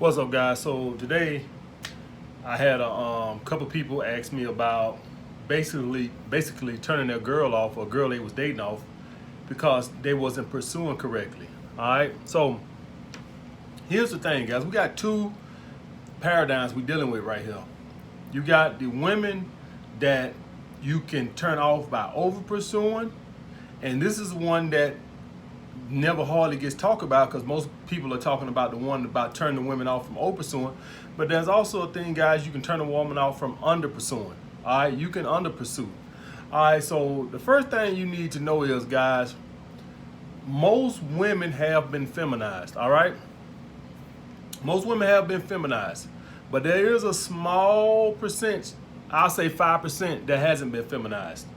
What's up, guys? So today I had a couple people ask me about basically turning their girl off, or girl they was dating off, because they wasn't pursuing correctly. All right. So here's the thing, guys. We got two paradigms we dealing with right here. You got the women that you can turn off by over pursuing, and this is one that never hardly gets talked about because most people are talking about the one about turning the women off from over pursuing. But there's also a thing, guys, you can turn a woman off from under pursuing. All right, you can under pursue. All right, so the first thing you need to know is, guys, most women have been feminized. All right, most women have been feminized, but there is a small percent, I'll say 5%, that hasn't been feminized.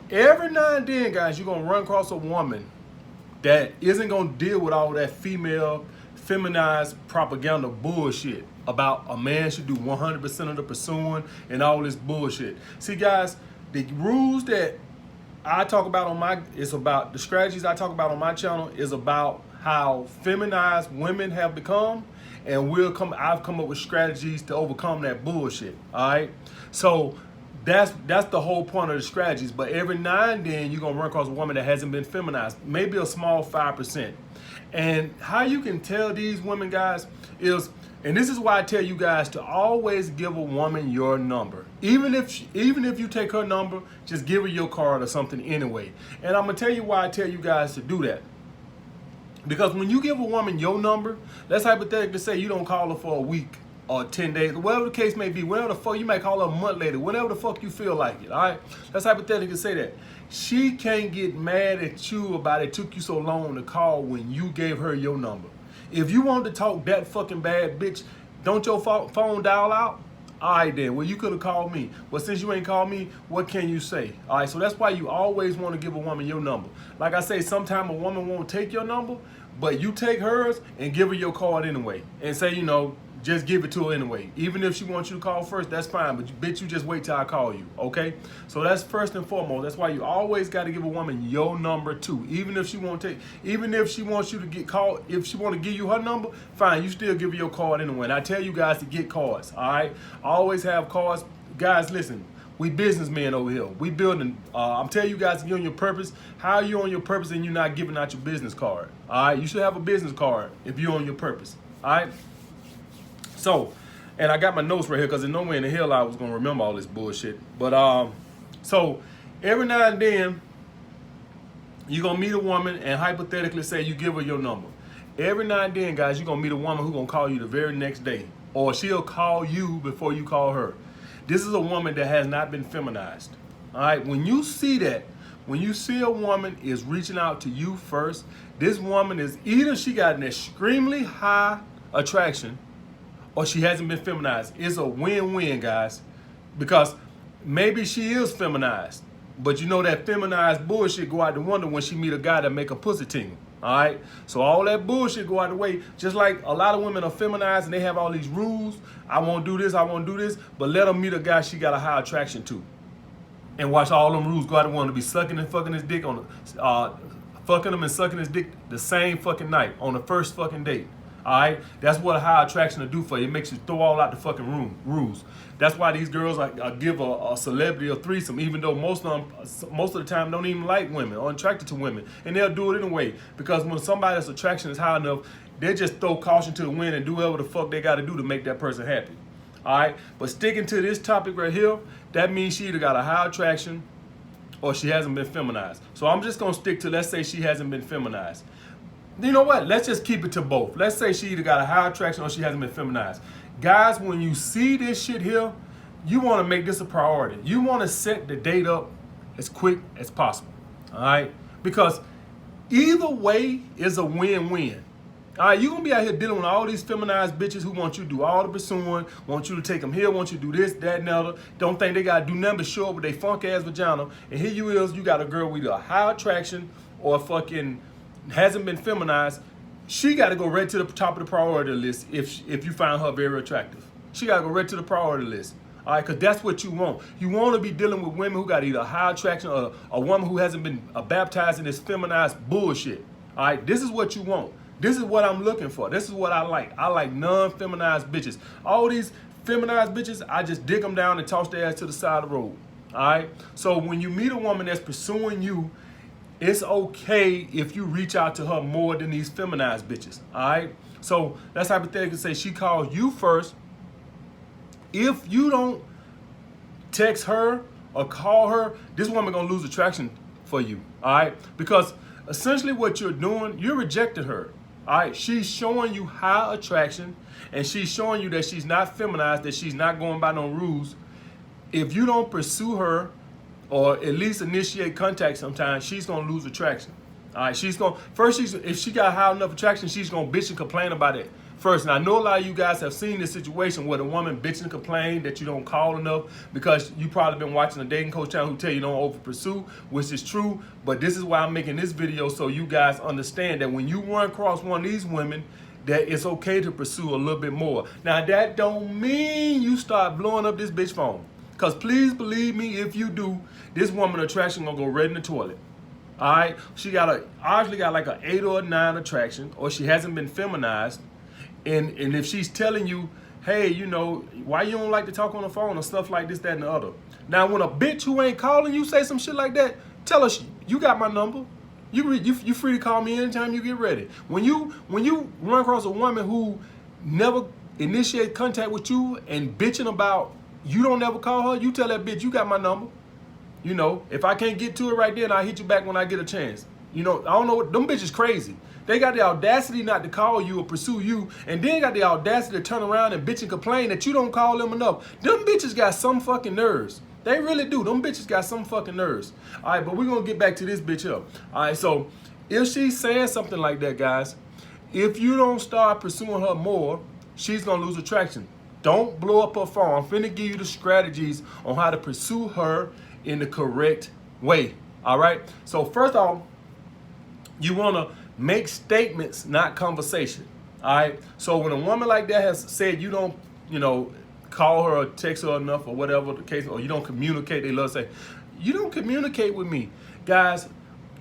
Every now and then, guys, you're gonna run across a woman that isn't gonna deal with all that female feminized propaganda bullshit about a man should do 100% of the pursuing and all this bullshit. See, guys, the rules that I talk about it's about the strategies I talk about on my channel is about how feminized women have become, and I've come up with strategies to overcome that bullshit. All right, so that's the whole point of the strategies. But every now and then you're gonna run across a woman that hasn't been feminized, maybe a small 5%. And how you can tell these women, guys, is, and this is why I tell you guys to always give a woman your number. Even if you take her number, just give her your card or something anyway. And I'm gonna tell you why I tell you guys to do that. Because when you give a woman your number, let's hypothetically say you don't call her for a week or 10 days, whatever the case may be, whatever the fuck, you might call her a month later, whatever the fuck you feel like it, all right? Let's hypothetically say that. She can't get mad at you about it took you so long to call when you gave her your number. If you want to talk that fucking bad, bitch, don't your phone dial out? All right then, well, you could have called me. But since you ain't called me, what can you say? All right, so that's why you always want to give a woman your number. Like I say, sometimes a woman won't take your number, but you take hers and give her your card anyway. And say, just give it to her anyway. Even if she wants you to call first, that's fine. But bitch, you just wait till I call you, okay? So that's first and foremost. That's why you always got to give a woman your number too. Even if she wants you to get called, if she want to give you her number, fine. You still give her your card anyway. And I tell you guys to get cards, all right? Always have cards. Guys, listen. We businessmen over here. We building. I'm telling you guys, if you're on your purpose, how are you on your purpose and you're not giving out your business card? All right, you should have a business card if you're on your purpose. All right. So, and I got my notes right here because there's no way in the hell I was gonna remember all this bullshit. But so every now and then you're gonna meet a woman and hypothetically say you give her your number. Every now and then, guys, you're gonna meet a woman who's gonna call you the very next day, or she'll call you before you call her. This is a woman that has not been feminized. All right, when you see that, when you see a woman is reaching out to you first, this woman is either she got an extremely high attraction or she hasn't been feminized. It's a win-win, guys, because maybe she is feminized, but you know that feminized bullshit go out the window when she meet a guy that make a pussy tingle. All right, so all that bullshit go out the way. Just like a lot of women are feminized and they have all these rules. I won't do this, I won't do this, but let them meet a guy she got a high attraction to, and watch all them rules go out the window. Be sucking and fucking his dick on fucking him and sucking his dick the same fucking night on the first fucking date. All right, that's what a high attraction will do for you. It makes you throw all out the fucking rules. That's why these girls give a celebrity a threesome, even though most of the time don't even like women or attracted to women, and they'll do it anyway because when somebody's attraction is high enough, they just throw caution to the wind and do whatever the fuck they got to do to make that person happy. All right, but sticking to this topic right here, that means she either got a high attraction or she hasn't been feminized. So I'm just gonna stick to, let's say she hasn't been feminized. You know what? Let's just keep it to both. Let's say she either got a high attraction or she hasn't been feminized. Guys, when you see this shit here, you want to make this a priority. You want to set the date up as quick as possible. All right? Because either way is a win-win. All right, you're going to be out here dealing with all these feminized bitches who want you to do all the pursuing, want you to take them here, want you to do this, that, and the other. Don't think they got to do nothing but show up with their funk-ass vagina. And here you got a girl with a high attraction or fucking hasn't been feminized. She got to go right to the top of the priority list if you find her very attractive. She got to go right to the priority list. All right, because that's what you want. You want to be dealing with women who got either high attraction or a woman who hasn't been baptized in this feminized bullshit. All right, this is what you want. This is what I'm looking for. This is what I like. I like non-feminized bitches. All these feminized bitches, I just dig them down and toss their ass to the side of the road. All right? So when you meet a woman that's pursuing you, it's okay if you reach out to her more than these feminized bitches. All right? So let's hypothetically say she calls you first. If you don't text her or call her, this woman gonna lose attraction for you. All right? Because essentially what you're doing, you're rejecting her. All right, she's showing you high attraction, and she's showing you that she's not feminized, that she's not going by no rules. If you don't pursue her, or at least initiate contact sometime, she's gonna lose attraction. All right, if she got high enough attraction, she's gonna bitch and complain about it first. And I know a lot of you guys have seen this situation where the woman bitch and complain that you don't call enough, because you probably been watching a dating coach channel who tell you don't over pursue, which is true. But this is why I'm making this video, so you guys understand that when you run across one of these women, that it's okay to pursue a little bit more. Now that don't mean you start blowing up this bitch phone, because please believe me, if you do, this woman attraction gonna go right in the toilet. All right, she obviously got like an 8 or a 9 attraction, or she hasn't been feminized. And if she's telling you, hey, you know, why you don't like to talk on the phone or stuff like this, that, and the other. Now, when a bitch who ain't calling you say some shit like that, tell her, you got my number. You free to call me anytime you get ready. When you run across a woman who never initiate contact with you and bitching about you don't never call her, you tell that bitch, you got my number. You know, if I can't get to it right then, I'll hit you back when I get a chance. You know, I don't know what, them bitches crazy. They got the audacity not to call you or pursue you, and then got the audacity to turn around and bitch and complain that you don't call them enough. Them bitches got some fucking nerves. They really do. Them bitches got some fucking nerves. All right, but we're going to get back to this bitch up. All right, so if she's saying something like that, guys, if you don't start pursuing her more, she's going to lose attraction. Don't blow up her phone. I'm finna give you the strategies on how to pursue her in the correct way. All right? So first off, you want to make statements, not conversation. All right? So when a woman like that has said you don't, you know, call her or text her enough or whatever the case, or you don't communicate, they love to say, you don't communicate with me. Guys,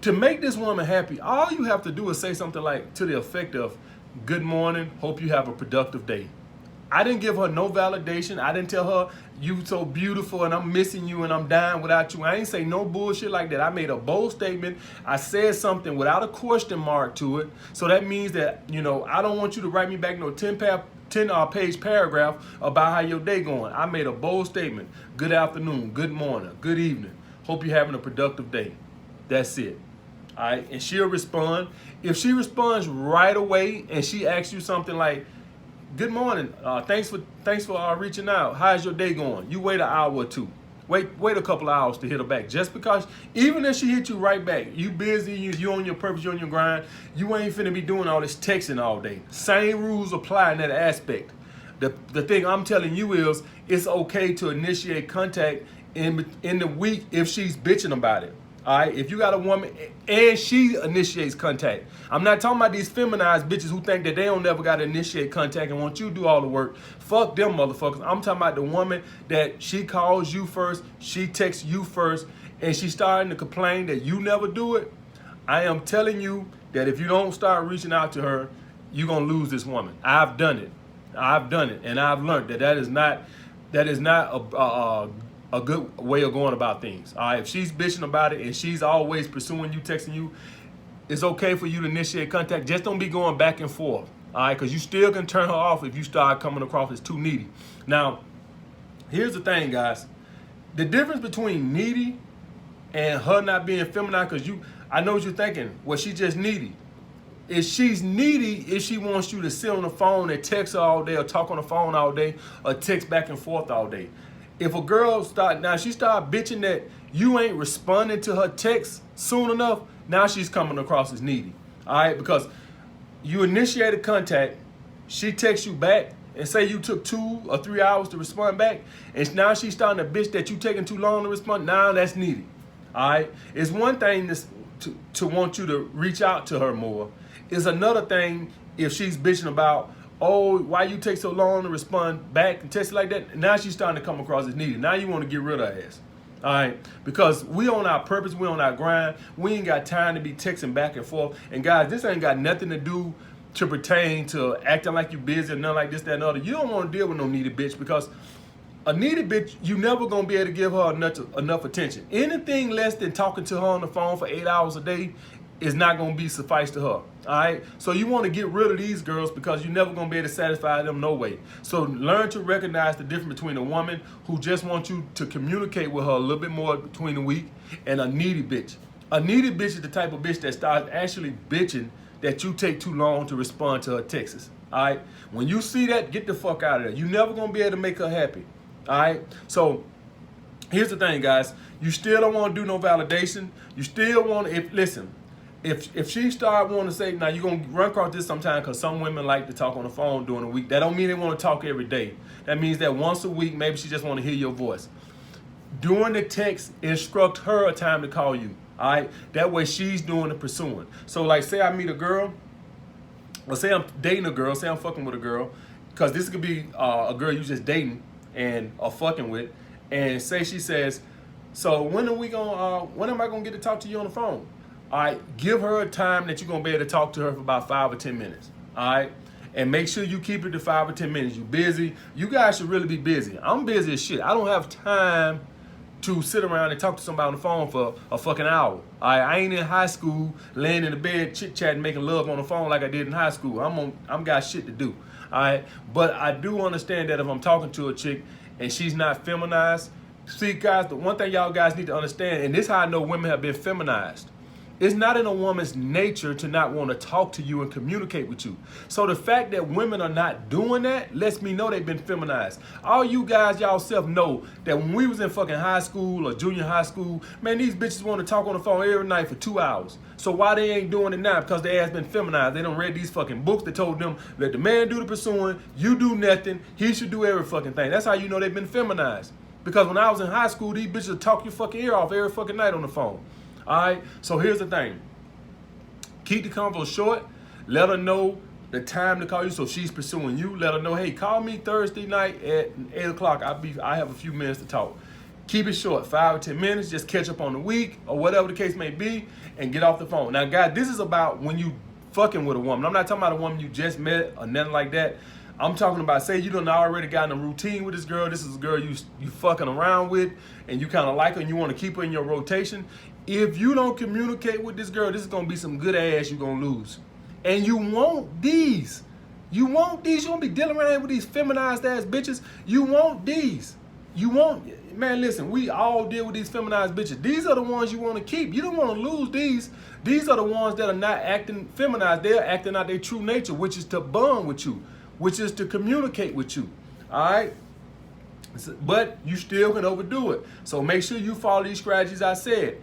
to make this woman happy, all you have to do is say something like to the effect of, good morning, hope you have a productive day. I didn't give her no validation. I didn't tell her you so beautiful and I'm missing you and I'm dying without you. I ain't say no bullshit like that. I made a bold statement. I said something without a question mark to it. So that means that, you know, I don't want you to write me back no 10-page paragraph about how your day going. I made a bold statement. Good afternoon, good morning, good evening. Hope you're having a productive day. That's it. All right, and she'll respond. If she responds right away and she asks you something like, good morning, thanks for reaching out. How's your day going? You wait an hour or two. Wait a couple of hours to hit her back. Just because, even if she hit you right back, you busy, you on your purpose, you on your grind, you ain't finna be doing all this texting all day. Same rules apply in that aspect. The thing I'm telling you is, it's okay to initiate contact in the week if she's bitching about it. All right, if you got a woman and she initiates contact. I'm not talking about these feminized bitches who think that they don't never got to initiate contact and want you to do all the work. Fuck them motherfuckers. I'm talking about the woman that she calls you first, she texts you first, and she's starting to complain that you never do it. I am telling you that if you don't start reaching out to her, you're going to lose this woman. I've done it. And I've learned that is not a good way of going about things. All right, if she's bitching about it and she's always pursuing you, texting you, it's okay for you to initiate contact. Just don't be going back and forth. All right, because you still can turn her off if you start coming across as too needy. Now, here's the thing, guys. The difference between needy and her not being feminine, because I know what you're thinking. Well, she's just needy. If she's needy, if she wants you to sit on the phone and text her all day, or talk on the phone all day, or text back and forth all day. If a girl start bitching that you ain't responding to her text soon enough, now she's coming across as needy. All right, because you initiated contact, she texts you back and say you took 2 or 3 hours to respond back, and now she's starting to bitch that you taking too long to respond. Now that's needy. All right, it's one thing to want you to reach out to her more. It's another thing if she's bitching about, oh, why you take so long to respond back and text like that? Now she's starting to come across as needy. Now you want to get rid of her ass. All right, because we on our purpose, we on our grind. We ain't got time to be texting back and forth. And guys, this ain't got nothing to do to pertain to acting like you busy or nothing like this, that, and other. You don't want to deal with no needy bitch, because a needy bitch, you never gonna be able to give her enough attention. Anything less than talking to her on the phone for 8 hours a day is not gonna be suffice to her. All right. So you want to get rid of these girls, because you're never gonna be able to satisfy them no way. So learn to recognize the difference between a woman who just wants you to communicate with her a little bit more between the week and a needy bitch. A needy bitch is the type of bitch that starts actually bitching that you take too long to respond to her texts. All right. When you see that, get the fuck out of there. You're never gonna be able to make her happy. All right. So here's the thing, guys. You still don't want to do no validation. You still want to, listen, if she start wanting to say, now you're going to run across this sometime, because some women like to talk on the phone during the week. That don't mean they want to talk every day. That means that once a week, maybe she just want to hear your voice. During the text, instruct her a time to call you. All right. That way she's doing the pursuing. So like, say I meet a girl, or say I'm dating a girl, say I'm fucking with a girl, because this could be a girl you just dating and are fucking with, and say she says, so when am I gonna get to talk to you on the phone? All right, give her a time that you're gonna be able to talk to her for about 5 or 10 minutes. All right, and make sure you keep it to 5 or 10 minutes. You busy? You guys should really be busy. I'm busy as shit. I don't have time to sit around and talk to somebody on the phone for a fucking hour. I ain't in high school laying in the bed chit-chatting, making love on the phone like I did in high school. I'm got shit to do. All right, but I do understand that if I'm talking to a chick and she's not feminized, see guys, the one thing y'all guys need to understand, and this is how I know women have been feminized. It's not in a woman's nature to not want to talk to you and communicate with you. So the fact that women are not doing that lets me know they've been feminized. All you guys, y'all self know that when we was in fucking high school or junior high school, man, these bitches want to talk on the phone every night for 2 hours. So why they ain't doing it now? Because they ass been feminized. They done read these fucking books that told them, let the man do the pursuing, you do nothing, he should do every fucking thing. That's how you know they've been feminized. Because when I was in high school, these bitches would talk your fucking ear off every fucking night on the phone. All right, so here's the thing. Keep the convo short. Let her know the time to call you. So if she's pursuing you, let her know, hey, call me Thursday night at 8 o'clock. I have a few minutes to talk. Keep it short, 5 or 10 minutes. Just catch up on the week or whatever the case may be and get off the phone. Now, guys, this is about when you fucking with a woman. I'm not talking about a woman you just met or nothing like that. I'm talking about, say you done already got in a routine with this girl. This is a girl you fucking around with and you kind of like her and you want to keep her in your rotation. If you don't communicate with this girl, this is going to be some good ass you're going to lose. And you want these. You want these. You won't be dealing around with these feminized ass bitches. You want these. You want, man, listen, we all deal with these feminized bitches. These are the ones you want to keep. You don't want to lose these. These are the ones that are not acting feminized. They're acting out their true nature, which is to bond with you, which is to communicate with you. All right? But you still can overdo it. So make sure you follow these strategies I said.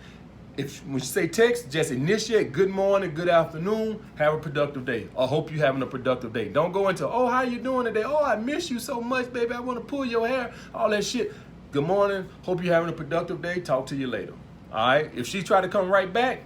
When you say text, just initiate good morning, good afternoon, have a productive day. Or hope you're having a productive day. Don't go into, oh, how you doing today? Oh, I miss you so much, baby. I want to pull your hair. All that shit. Good morning. Hope you're having a productive day. Talk to you later. All right? If she try to come right back,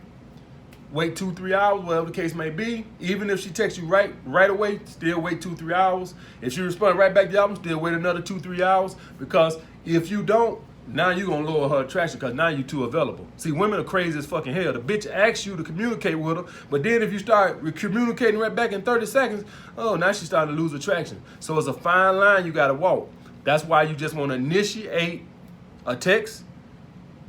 wait 2-3 hours, whatever the case may be. Even if she texts you right away, still wait 2-3 hours. If she responds right back to the album, still wait another 2-3 hours. Because if you don't, now you're going to lower her attraction because now you're too available. See, women are crazy as fucking hell. The bitch asks you to communicate with her, but then if you start communicating right back in 30 seconds, oh, now she's starting to lose attraction. So it's a fine line you got to walk. That's why you just want to initiate a text,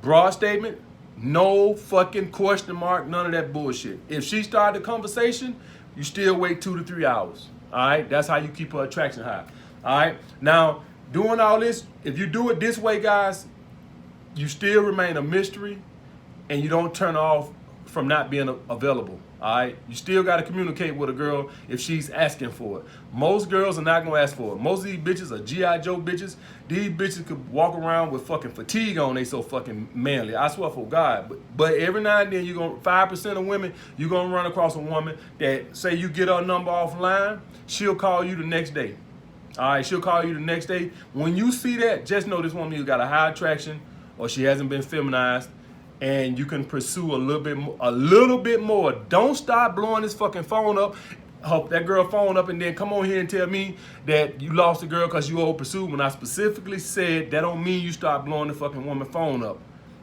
broad statement, no fucking question mark, none of that bullshit. If she started the conversation, you still wait 2 to 3 hours. All right? That's how you keep her attraction high. All right? Now, doing all this, if you do it this way, guys, you still remain a mystery and you don't turn off from not being available. All right? You still got to communicate with a girl if she's asking for it. Most girls are not going to ask for it. Most of these bitches are G.I. Joe bitches. These bitches could walk around with fucking fatigue on. They so fucking manly. I swear for God. But every now and then, 5% of women, you're going to run across a woman that, say you get her number offline, she'll call you the next day. All right, she'll call you the next day. When you see that, just know this woman either got a high attraction or she hasn't been feminized, and you can pursue a little bit more. Don't start blowing this fucking phone up, that girl phone up, and then come on here and tell me that you lost the girl because you over pursued. When I specifically said that don't mean you start blowing the fucking woman phone up.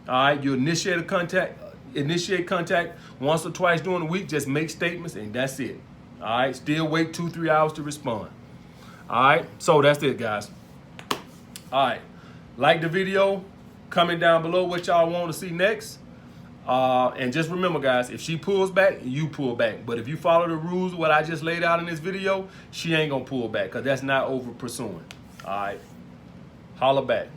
All right, you initiate contact once or twice during the week. Just make statements, and that's it. All right, still wait 2-3 hours to respond. All right, so that's it, guys. All right, like the video, comment down below what y'all want to see next. And just remember, guys, if she pulls back, you pull back. But if you follow the rules, what I just laid out in this video, she ain't gonna pull back, because that's not over pursuing. All right, holla back.